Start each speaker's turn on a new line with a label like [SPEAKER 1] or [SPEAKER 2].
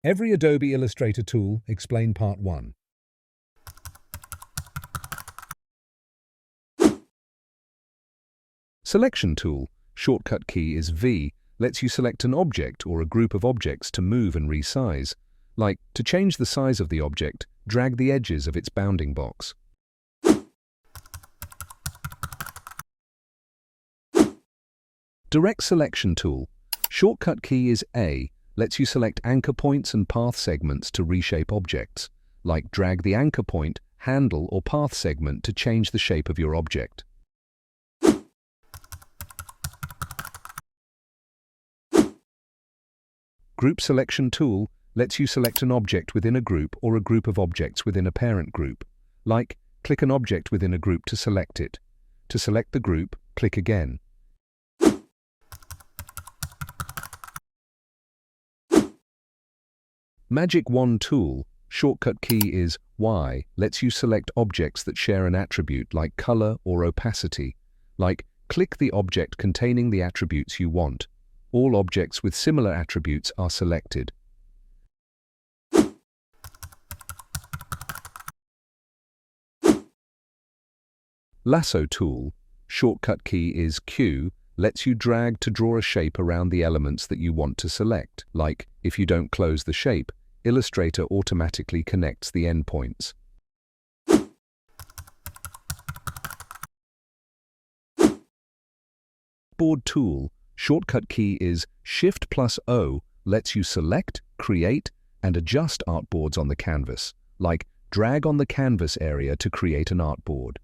[SPEAKER 1] Every Adobe Illustrator tool, explain Part 1. Selection tool, shortcut key is V, lets you select an object or a group of objects to move and resize. Like, to change the size of the object, drag the edges of its bounding box. Direct selection tool, shortcut key is A, lets you select anchor points and path segments to reshape objects. Like, drag the anchor point, handle, or path segment to change the shape of your object. Group selection tool lets you select an object within a group or a group of objects within a parent group. Like, click an object within a group to select it. To select the group, click again. Magic Wand tool, shortcut key is Y, lets you select objects that share an attribute like color or opacity. Like, click the object containing the attributes you want. All objects with similar attributes are selected. Lasso tool, shortcut key is Q, lets you drag to draw a shape around the elements that you want to select. Like, if you don't close the shape, Illustrator automatically connects the endpoints. Artbord tool, shortcut key is Shift+O, lets you select, create, and adjust artboards on the canvas. Like, drag on the canvas area to create an artboard.